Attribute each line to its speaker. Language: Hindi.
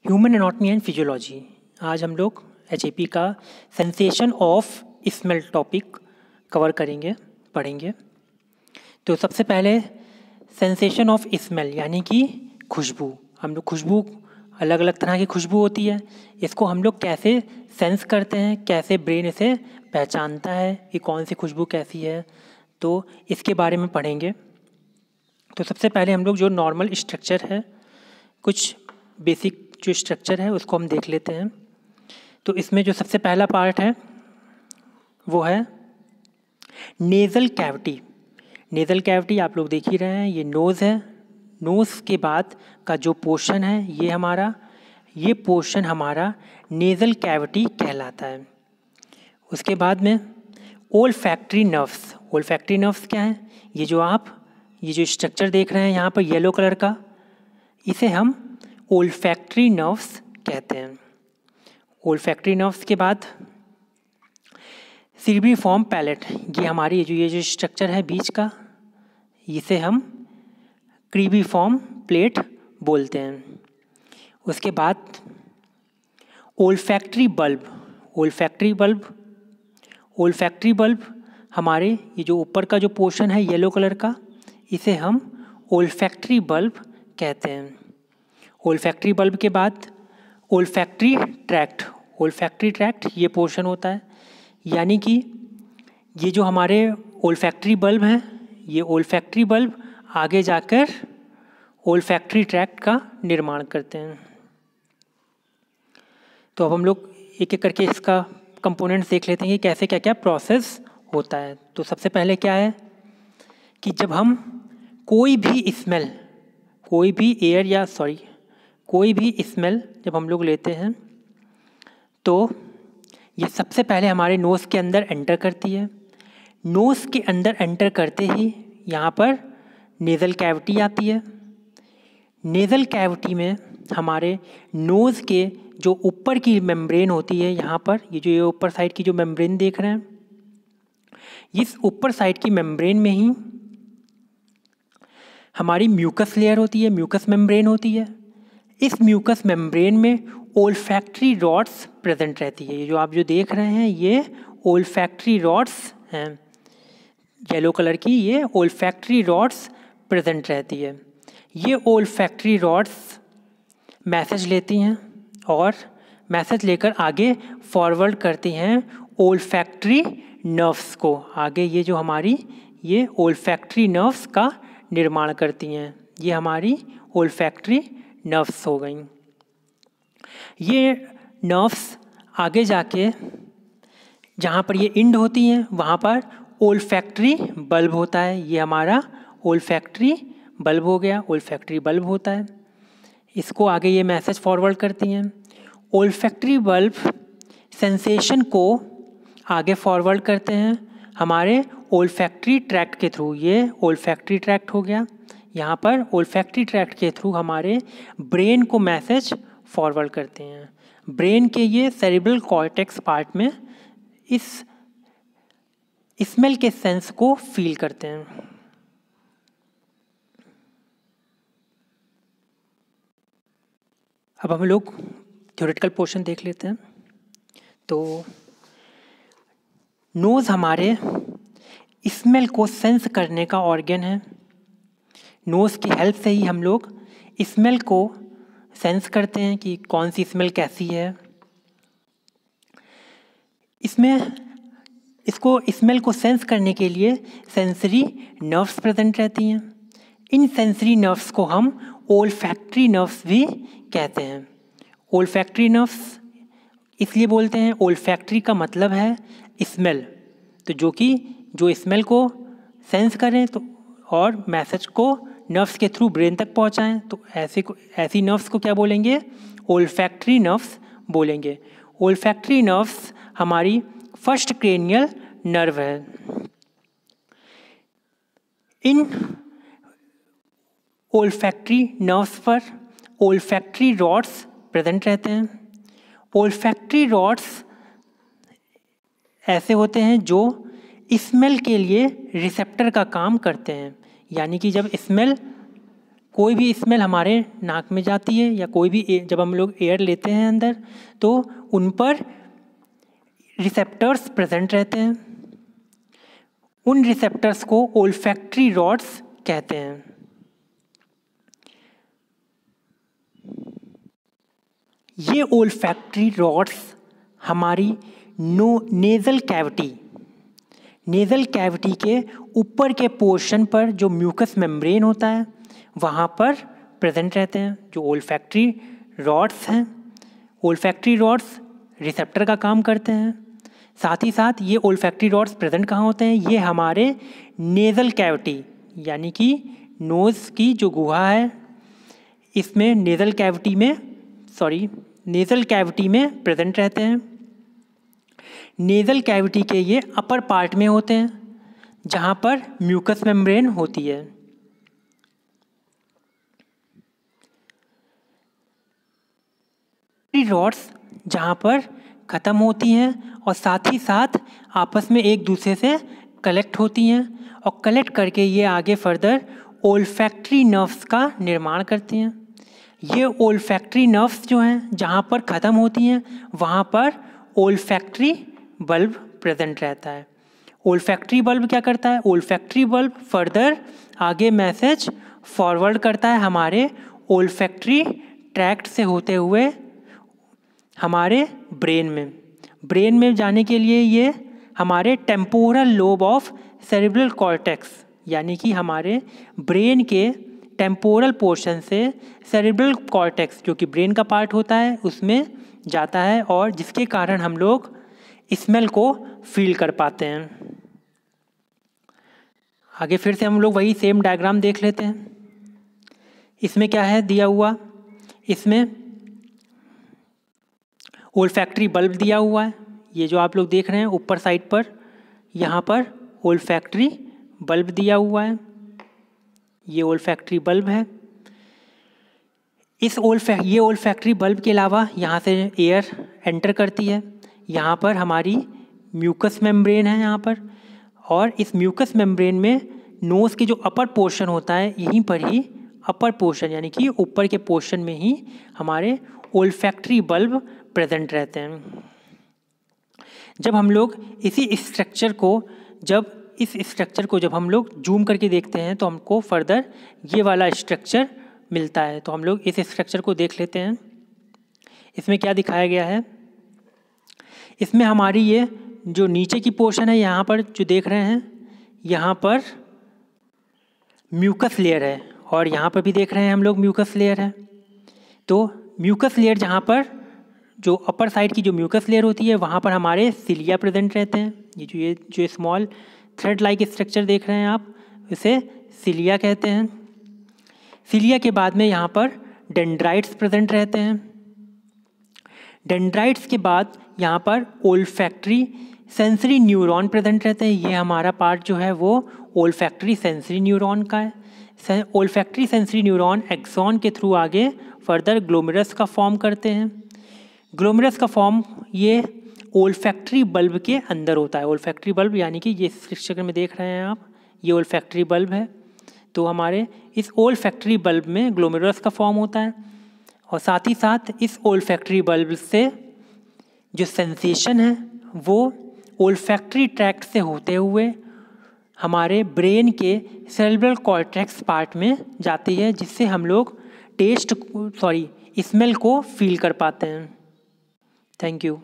Speaker 1: Human anatomy and physiology. आज हम लोग एचएपी का sensation of smell topic cover करेंगे, पढ़ेंगे। तो सबसे पहले सेंसेशन ऑफ स्मेल यानी कि खुशबू। हम लोग खुशबू, अलग अलग तरह की खुशबू होती है, इसको हम लोग कैसे सेंस करते हैं, कैसे ब्रेन इसे पहचानता है कि कौन सी खुशबू कैसी है, तो इसके बारे में पढ़ेंगे। तो सबसे पहले हम लोग जो नॉर्मल स्ट्रक्चर है, कुछ बेसिक जो स्ट्रक्चर है उसको हम देख लेते हैं। तो इसमें जो सबसे पहला पार्ट है वो है नेज़ल कैविटी। नेज़ल कैविटी आप लोग देख ही रहे हैं, ये नोज़ है। नोज़ के बाद का जो पोर्शन है ये पोर्शन हमारा नेज़ल कैविटी कहलाता है। उसके बाद में ओल्फैक्टरी नर्व्स। ओल्फैक्टरी नर्व्स क्या है? ये जो स्ट्रक्चर देख रहे हैं यहाँ पर येलो कलर का, इसे हम ओल्फैक्टरी नर्व्स कहते हैं। ओल्फैक्टरी नर्व्स के बाद सिर्बिफॉर्म पैलेट। ये हमारी ये जो स्ट्रक्चर है बीच का, इसे हम क्रीबिफॉर्म प्लेट बोलते हैं। उसके बाद ओल्फैक्टरी बल्ब। ओल्फैक्टरी बल्ब हमारे ये जो ऊपर का जो पोर्शन है येलो कलर का, इसे हम ओल्फैक्टरी बल्ब कहते हैं। ओल्फैक्टरी बल्ब के बाद ओल्फैक्टरी ट्रैक्ट। ओल्फैक्टरी ट्रैक्ट ये पोर्शन होता है, यानी कि ये जो हमारे ओल्फैक्टरी बल्ब हैं, ये ओल्फैक्टरी बल्ब आगे जाकर ओल्फैक्टरी ट्रैक्ट का निर्माण करते हैं। तो अब हम लोग एक एक करके इसका कंपोनेंट्स देख लेते हैं कि कैसे क्या क्या प्रोसेस होता है। तो सबसे पहले क्या है कि जब हम कोई भी स्मेल जब हम लोग लेते हैं तो ये सबसे पहले हमारे नोज़ के अंदर एंटर करती है। नोज़ के अंदर एंटर करते ही यहाँ पर नेज़ल कैविटी आती है। नेज़ल कैविटी में हमारे नोज़ के जो ऊपर की मेम्ब्रेन होती है, यहाँ पर ये ऊपर साइड की जो मेम्ब्रेन देख रहे हैं, इस ऊपर साइड की मेम्ब्रेन में ही हमारी म्यूकस लेयर होती है, म्यूकस मेम्ब्रेन होती है। इस म्यूकस मेम्ब्रेन में ओल्फैक्टरी रॉड्स प्रेजेंट रहती है। ये जो आप देख रहे हैं ये ओल्फैक्टरी रॉड्स हैं, येलो कलर की ये ओल्फैक्टरी रॉड्स प्रेजेंट रहती है। ये ओल्फैक्टरी रॉड्स मैसेज लेती हैं और मैसेज लेकर आगे फॉरवर्ड करती हैं ओल्फैक्टरी नर्व्स को। आगे ये जो हमारी ये ओल्फैक्टरी नर्व्स का निर्माण करती हैं। ये हमारी ओल्फैक्टरी नर्व्स हो गई। ये नर्व्स आगे जाके जहाँ पर ये इंड होती हैं वहाँ पर ओल्फैक्टरी बल्ब होता है। ये हमारा ओल्फैक्टरी बल्ब हो गया, ओल्फैक्टरी बल्ब होता है। इसको आगे ये मैसेज फॉरवर्ड करती हैं। ओल्फैक्टरी बल्ब सेंसेशन को आगे फॉरवर्ड करते हैं हमारे ओल्फैक्टरी ट्रैक्ट के थ्रू। ये ओल्फैक्टरी ट्रैक्ट हो गया। यहाँ पर ओल्फैक्टरी ट्रैक्ट के थ्रू हमारे ब्रेन को मैसेज फॉरवर्ड करते हैं। ब्रेन के ये सेरिब्रल कॉर्टेक्स पार्ट में इस स्मेल के सेंस को फील करते हैं। अब हम लोग थ्योरेटिकल पोर्शन देख लेते हैं। तो नोज़ हमारे स्मेल को सेंस करने का ऑर्गन है। नोज़ की हेल्प से ही हम लोग स्मेल को सेंस करते हैं कि कौन सी स्मेल कैसी है। इसको स्मेल को सेंस करने के लिए सेंसरी नर्व्स प्रेजेंट रहती हैं। इन सेंसरी नर्व्स को हम ओल्फैक्टरी नर्व्स भी कहते हैं। ओल्फैक्टरी नर्व्स इसलिए बोलते हैं, ओल्फैक्टरी का मतलब है स्मेल, तो जो स्मेल को सेंस करें तो और मैसेज को नर्व्स के थ्रू ब्रेन तक पहुंचाएं, तो ऐसी नर्व्स को क्या बोलेंगे? ओल्फैक्टरी नर्व्स बोलेंगे। ओल्फैक्टरी नर्व्स हमारी फर्स्ट क्रेनियल नर्व है। इन ओल्फैक्टरी नर्व्स पर ओल्फैक्टरी रॉड्स प्रेजेंट रहते हैं। ओल्फैक्टरी रॉड्स ऐसे होते हैं जो स्मेल के लिए रिसेप्टर का काम करते हैं, यानी कि जब स्मेल कोई भी स्मेल हमारे नाक में जाती है या कोई भी जब हम लोग एयर लेते हैं अंदर तो उन पर रिसेप्टर्स प्रेजेंट रहते हैं। उन रिसेप्टर्स को ओल्फैक्टरी रॉड्स कहते हैं। ये ओल्फैक्टरी रॉड्स हमारी नेज़ल कैविटी के ऊपर के पोर्शन पर जो म्यूकस मेम्ब्रेन होता है वहाँ पर प्रेजेंट रहते हैं। जो ओल्फैक्टरी रॉड्स हैं, ओल्फैक्टरी रॉड्स रिसेप्टर का काम करते हैं। साथ ही साथ ये ओल्फैक्टरी रॉड्स प्रेजेंट कहाँ होते हैं? ये हमारे नेज़ल कैविटी यानी कि नोज़ की जो गुहा है इसमें नेज़ल कैविटी में प्रेजेंट रहते हैं। नेज़ल कैविटी के ये अपर पार्ट में होते हैं जहाँ पर म्यूकस मेम्ब्रेन होती है। रॉड्स जहाँ पर ख़त्म होती हैं और साथ ही साथ आपस में एक दूसरे से कलेक्ट होती हैं और कलेक्ट करके ये आगे फर्दर ओल्फैक्टरी नर्व्स का निर्माण करती हैं। ये ओल्फैक्टरी नर्व्स जो हैं जहाँ पर ख़त्म होती हैं वहाँ पर ओल्फैक्टरी बल्ब प्रेजेंट रहता है। ओल्फैक्टरी बल्ब क्या करता है? ओल्फैक्टरी बल्ब फर्दर आगे मैसेज फॉरवर्ड करता है हमारे ओल्फैक्टरी ट्रैक्ट से होते हुए हमारे ब्रेन में जाने के लिए ये हमारे temporal lobe of cerebral cortex यानी कि हमारे ब्रेन के टेम्पोरल पोर्शन से सेरेब्रल कॉर्टेक्स जो कि ब्रेन का पार्ट होता है उसमें जाता है और जिसके कारण हम लोग स्मेल को फील कर पाते हैं। आगे फिर से हम लोग वही सेम डायग्राम देख लेते हैं। इसमें क्या है दिया हुआ? इसमें ओल्फैक्टरी बल्ब दिया हुआ है। ये जो आप लोग देख रहे हैं ऊपर साइड पर यहाँ पर ओल्फैक्टरी बल्ब दिया हुआ है। ये ओल्फैक्टरी बल्ब है। ये ओल्फैक्टरी बल्ब के अलावा यहाँ से एयर एंटर करती है। यहाँ पर हमारी म्यूकस मेम्ब्रेन है यहाँ पर, और इस म्यूकस मेम्ब्रेन में नोज़ के जो अपर पोर्शन होता है यहीं पर ही अपर पोर्शन यानी कि ऊपर के पोर्शन में ही हमारे ओल्फैक्टरी बल्ब प्रेजेंट रहते हैं। जब हम लोग इस स्ट्रक्चर को जब हम लोग जूम करके देखते हैं तो हमको फर्दर ये वाला स्ट्रक्चर मिलता है। तो हम लोग इस स्ट्रक्चर को देख लेते हैं। इसमें क्या दिखाया गया है? इसमें हमारी ये जो नीचे की पोर्शन है यहाँ पर जो देख रहे हैं यहाँ पर म्यूकस लेयर है और यहाँ पर भी देख रहे हैं हम लोग म्यूकस लेयर है। तो म्यूकस लेयर जहाँ पर जो अपर साइड की जो म्यूकस लेयर होती है वहाँ पर हमारे सिलिया प्रेजेंट रहते हैं। ये जो स्मॉल थ्रेड लाइक स्ट्रक्चर देख रहे हैं आप इसे सिलिया कहते हैं। सिलिया के बाद में यहाँ पर डेंड्राइट्स प्रेजेंट रहते हैं। डेंड्राइट्स के बाद यहाँ पर ओल्फैक्टरी सेंसरी न्यूरॉन प्रेजेंट रहते हैं। ये हमारा पार्ट जो है वो ओल्फैक्टरी सेंसरी न्यूरॉन का है। ओल्फैक्टरी सेंसरी न्यूरॉन एक्सॉन के थ्रू आगे फर्दर ग्लोमेरुलस का फॉर्म करते हैं। ग्लोमेरुलस का फॉर्म ये ओल्फैक्टरी बल्ब के अंदर होता है। ओल्फैक्टरी बल्ब यानी कि ये स्ट्रक्चर में देख रहे हैं आप, ये ओल्फैक्टरी बल्ब है। तो हमारे इस ओल्फैक्टरी बल्ब में ग्लोमेरुलस का फॉर्म होता है और साथ ही साथ इस ओल्फैक्टरी बल्ब से जो सेंसेशन है वो ओल्फैक्टरी ट्रैक्ट से होते हुए हमारे ब्रेन के सेरेब्रल कॉर्टेक्स पार्ट में जाती है, जिससे हम लोग स्मेल को फील कर पाते हैं। Thank you.